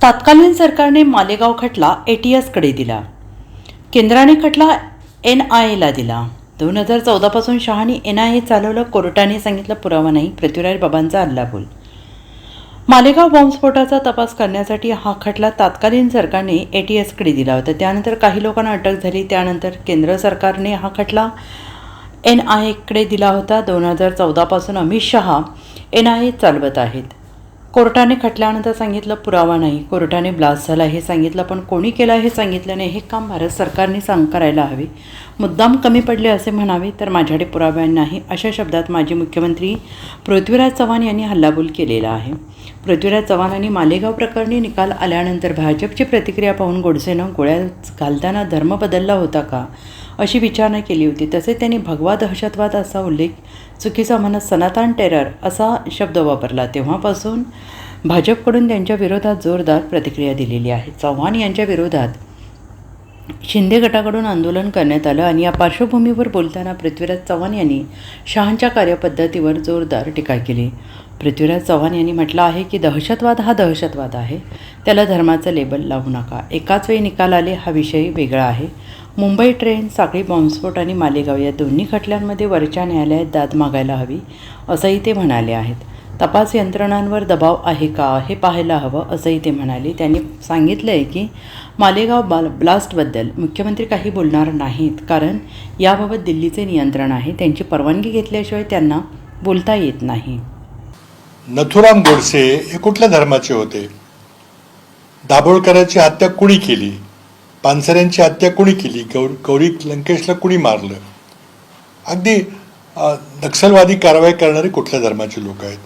तत्कालीन सरकारने मालेगाव खटला ATSकडे दिला. केंद्राने खटला NIAला दिला. 2014 पासून शहानी NIA चालवलं. कोर्टाने सांगितलं पुरावा नाही. पृथ्वीराज बाबांचा हल्लाबोल. मालेगाव बॉम्बस्फोटाचा तपास करण्यासाठी हा खटला तत्कालीन सरकारने ATSकडे दिला होता. त्यानंतर काही लोकांना अटक झाली. त्यानंतर केंद्र सरकारने हा खटला NIAकडे दिला होता. 2014 पासून अमित शहा NIA चालवत आहेत. कोर्टाने खटल्यानंतर सांगितलं पुरावा नाही. कोर्टाने ब्लास्ट झाला हे सांगितलं, पण कोणी केला हे सांगितलं नाही. हे काम भारत सरकारने करायला हवे. मुद्दाम कमी पडले असे म्हणावे, तर माझ्याकडे पुरावा नाही अशा शब्दात माजी मुख्यमंत्री पृथ्वीराज चव्हाण यांनी हल्लाबोल केलेला आहे. पृथ्वीराज चव्हाणांनी मालेगाव प्रकरणी निकाल आल्यानंतर भाजपची प्रतिक्रिया पाहून गोडसेनं गोळ्या घालताना धर्म बदलला होता का अशी विचारणा केली होती. तसेच त्यांनी भगवा दहशतवाद असा उल्लेख चुकीचा म्हणत सनातन टेरर असा शब्द वापरला. तेव्हापासून भाजपकडून त्यांच्या विरोधात जोरदार प्रतिक्रिया दिलेली आहे. चव्हाण यांच्या विरोधात शिंदे गटाकडून आंदोलन करण्यात आलं आणि या पार्श्वभूमीवर बोलताना पृथ्वीराज चव्हाण यांनी शहांच्या कार्यपद्धतीवर जोरदार टीका केली. पृथ्वीराज चव्हाण यांनी म्हटलं आहे की दहशतवाद हा दहशतवाद आहे, त्याला धर्माचं लेबल लावू नका. एकाच वेळी निकाल आले हा विषय वेगळा आहे. मुंबई ट्रेन, साखळी बॉम्बस्फोट आणि मालेगाव या दोन्ही खटल्यांमध्ये वरच्या न्यायालयात दाद मागायला हवी असंही ते म्हणाले आहेत. तपास यंत्रणांवर दबाव आहे का हे पाहायला हवं असंही ते म्हणाले. त्यांनी सांगितलं आहे की मालेगाव ब्लास्टबद्दल मुख्यमंत्री काही बोलणार नाहीत, कारण याबाबत दिल्लीचे नियंत्रण आहे. त्यांची परवानगी घेतल्याशिवाय त्यांना बोलता येत नाही. नथुराम गोडसे हे कुठल्या धर्माचे होते? दाभोळकरांची हत्या कुणी केली? पानसऱ्यांची हत्या कुणी केली? गौरी लंकेशला कुणी मारलं? अगदी नक्षलवादी कारवाई करणारे कुठल्या धर्माचे लोक आहेत?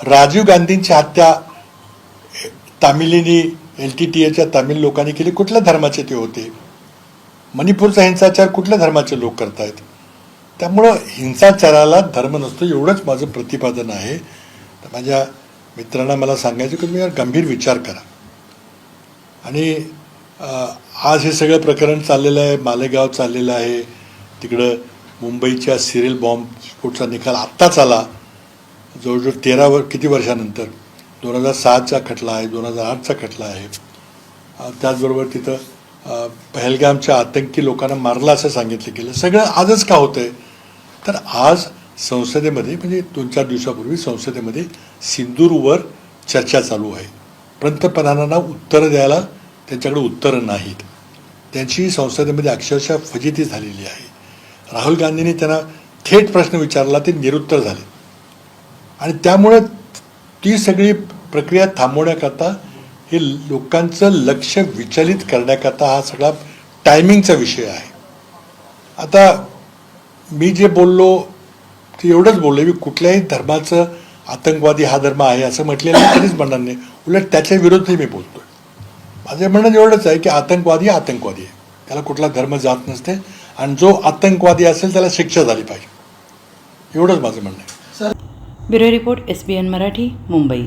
राजीव गांधींची हत्या तामिलीनी LTTEच्या तामिळ लोकांनी केली, कुठल्या धर्माचे ते होते? मणिपूरचा हिंसाचार कुठल्या धर्माचे लोक करतायत? त्यामुळं हिंसाचाराला धर्म नसतो एवढंच माझं प्रतिपादन आहे. तर माझ्या मित्रांना मला सांगायचं की तुम्ही गंभीर विचार करा. आणि आज हे सगळं प्रकरण चाललेलं आहे, मालेगाव चाललेलं आहे, तिकडं मुंबईच्या सिरियल बॉम्ब स्फोटचा निकाल आत्ताच आला, जवळजवळ किती वर्षानंतर. 2007चा खटला आहे, 2008चा खटला आहे. त्याचबरोबर तिथं पहलगामच्या आतंकी लोकांना मारलं असं सांगितलं गेलं. सगळं आजच का होतं आहे? तर आज संसदेमध्ये म्हणजे 2-4 दिवसापूर्वी संसदेमध्ये सिंदूरवर चर्चा चालू आहे. पंतप्रधानांना उत्तरं द्यायला त्यांच्याकडे उत्तरं नाहीत. त्यांची संसदेमध्ये अक्षरशः फजिती झालेली आहे. राहुल गांधींनी त्यांना थेट प्रश्न विचारला, ते निरुत्तर झाले. आणि त्यामुळं ती सगळी प्रक्रिया थांबवण्याकरता हे लोकांचं लक्ष विचलित करण्याकरता हा सगळा टायमिंगचा विषय आहे. आता मी जे बोललो ते एवढंच बोललो की कुठल्याही धर्माचं आतंकवादी हा धर्म आहे असं म्हटलेलं कधीच म्हणणार नाही. उलट त्याच्या विरोधी मी बोलतोय. माझं म्हणणं एवढंच आहे की आतंकवादी आहे, त्याला कुठला धर्म जात नसते, आणि जो आतंकवादी असेल त्याला शिक्षा झाली पाहिजे, एवढंच माझं म्हणणं आहे. Bureau report SBN Marathi, Mumbai.